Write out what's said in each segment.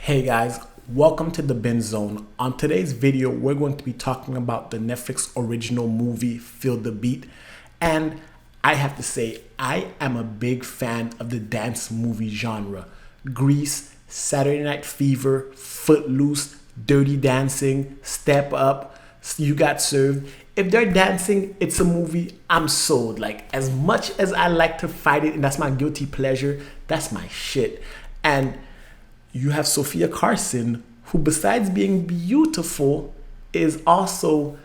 Hey guys, welcome to the Binge Zone. On today's video, we're going to be talking about the Netflix original movie, Feel the Beat. And I have to say, I am a big fan of the dance movie genre. Grease, Saturday Night Fever, Footloose, Dirty Dancing, Step Up, You Got Served. If they're dancing, it's a movie, I'm sold. Like, as much as I like to fight it, and that's my guilty pleasure, that's my shit. And you have Sophia Carson, who besides being beautiful, is also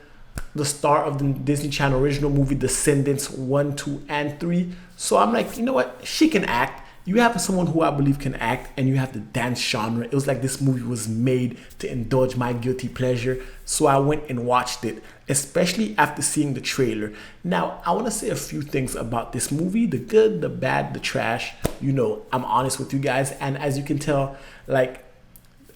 the star of the Disney Channel original movie Descendants 1, 2, and 3. So I'm like, you know what? She can act. You have someone who I believe can act, and you have the dance genre. It was like this movie was made to indulge my guilty pleasure. So I went and watched it, especially after seeing the trailer. Now, I want to say a few things about this movie, the good, the bad, the trash. You know, I'm honest with you guys. And as you can tell, like,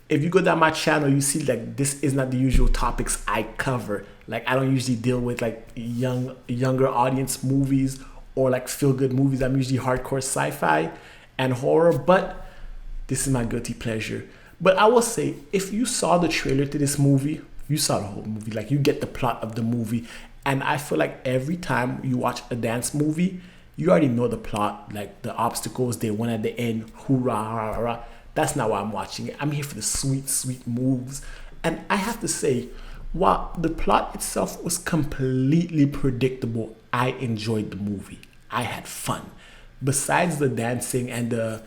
if you go down my channel, you see like this is not the usual topics I cover. Like, I don't usually deal with like younger audience movies or like feel good movies. I'm usually hardcore sci-fi and horror, but this is my guilty pleasure. But I will say, if you saw the trailer to this movie, you saw the whole movie. Like, you get the plot of the movie. And I feel like every time you watch a dance movie, you already know the plot, like the obstacles they win at the end. Hoorah, rah, rah. That's not why I'm watching it. I'm here for the sweet, sweet moves. And I have to say, while the plot itself was completely predictable, I enjoyed the movie. I had fun. Besides the dancing and the,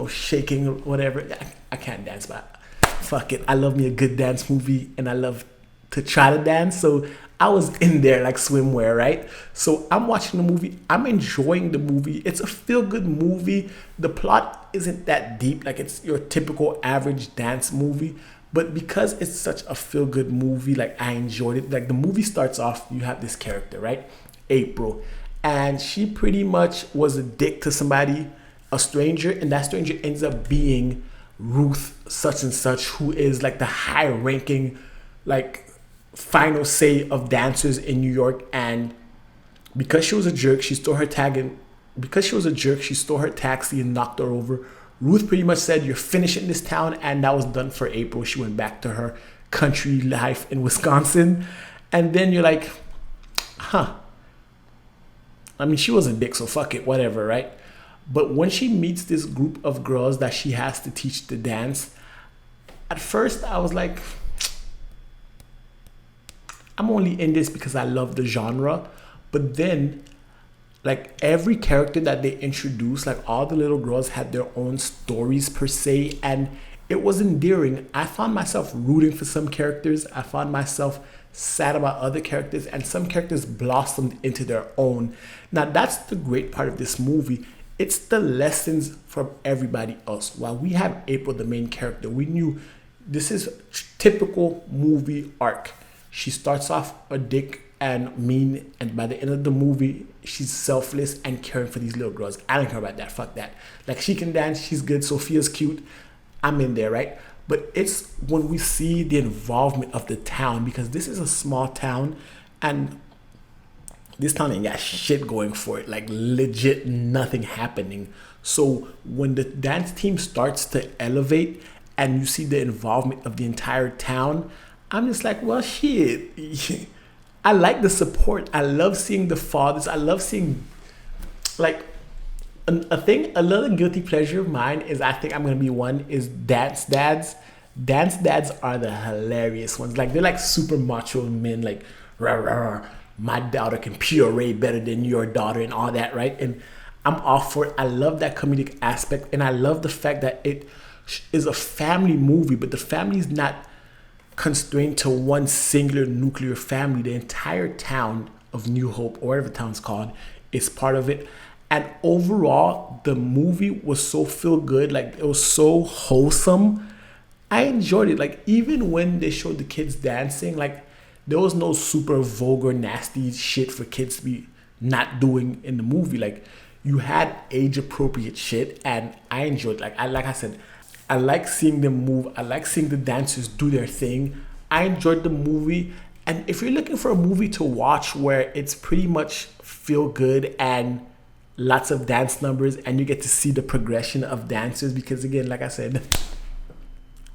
shaking or whatever, I can't dance, but fuck it. I love me a good dance movie and I love to try to dance. So I was in there like swimwear, right? So I'm watching the movie. I'm enjoying the movie. It's a feel-good movie. The plot isn't that deep. Like, it's your typical average dance movie. But because it's such a feel-good movie, like, I enjoyed it. Like, the movie starts off, you have this character, right? April. And she pretty much was a dick to somebody, a stranger. And that stranger ends up being Ruth such and such, who is like the high-ranking, like, final say of dancers in New York. And because she was a jerk, she stole her taxi and knocked her over. Ruth pretty much said, "You're finished in this town," and that was done for April. She went back to her country life in Wisconsin. And then you're like, huh. I mean, she was a dick, so fuck it, whatever, right? But when she meets this group of girls that she has to teach to dance, at first I was like, I'm only in this because I love the genre. But then, like, every character that they introduced, like, all the little girls had their own stories per se, and it was endearing. I found myself rooting for some characters. I found myself sad about other characters, and some characters blossomed into their own. Now, that's the great part of this movie. It's the lessons from everybody else. While we have April, the main character, we knew this is typical movie arc. She starts off a dick and mean, and by the end of the movie, she's selfless and caring for these little girls. I don't care about that. Fuck that. Like, she can dance. She's good. Sophia's cute. I'm in there, right? But it's when we see the involvement of the town, because this is a small town, and this town ain't got shit going for it. Like, legit nothing happening. So when the dance team starts to elevate and you see the involvement of the entire town, I'm just like, well, shit. I like the support. I love seeing the fathers. I love seeing, like, another guilty pleasure of mine is, I think I'm going to be one, is dance dads. Dance dads are the hilarious ones. Like, they're like super macho men, like, rah, rah, rah, my daughter can puree better than your daughter and all that, right? And I'm all for it. I love that comedic aspect. And I love the fact that it is a family movie, but the family is not constrained to one singular nuclear family. The entire town of New Hope, or whatever the town's called, is part of it. And overall, the movie was so feel good. Like, it was so wholesome. I enjoyed it. Like, even when they showed the kids dancing, like, there was no super vulgar, nasty shit for kids to be not doing in the movie. Like, you had age appropriate shit, and I enjoyed it. Like I said, I like seeing them move. I like seeing the dancers do their thing. I enjoyed the movie. And if you're looking for a movie to watch where it's pretty much feel good and lots of dance numbers, and you get to see the progression of dancers, because again, like I said,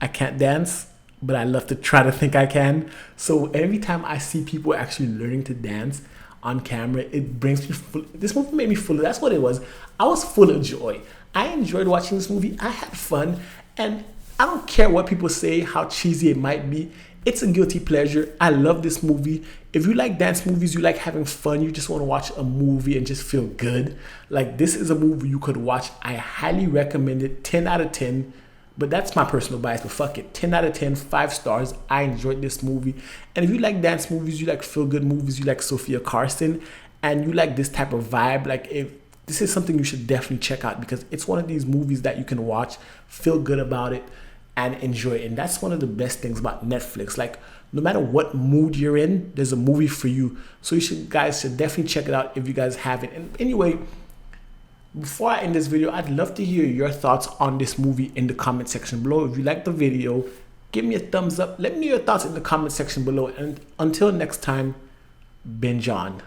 I can't can't dance, but I love to try to think I can. So every time I see people actually learning to dance on camera, it brings me full. This movie made me full. That's what it was. I was full of joy. I enjoyed watching this movie. I had fun, and I don't care what people say, how cheesy it might be. It's a guilty pleasure. I love this movie. If you like dance movies, you like having fun, you just want to watch a movie and just feel good, like this is a movie you could watch. I highly recommend it. 10 out of 10. But that's my personal bias, but fuck it. 10 out of 10, 5 stars. I enjoyed this movie. And if you like dance movies, you like feel-good movies, you like Sophia Carson, and you like this type of vibe, like if this is something you should definitely check out, because it's one of these movies that you can watch, feel good about it, and enjoy it. And that's one of the best things about Netflix. Like, no matter what mood you're in, there's a movie for you. So guys should definitely check it out if you guys haven't. And anyway, before I end this video, I'd love to hear your thoughts on this movie in the comment section below. If you like the video, give me a thumbs up. Let me know your thoughts in the comment section below. And until next time, binge on.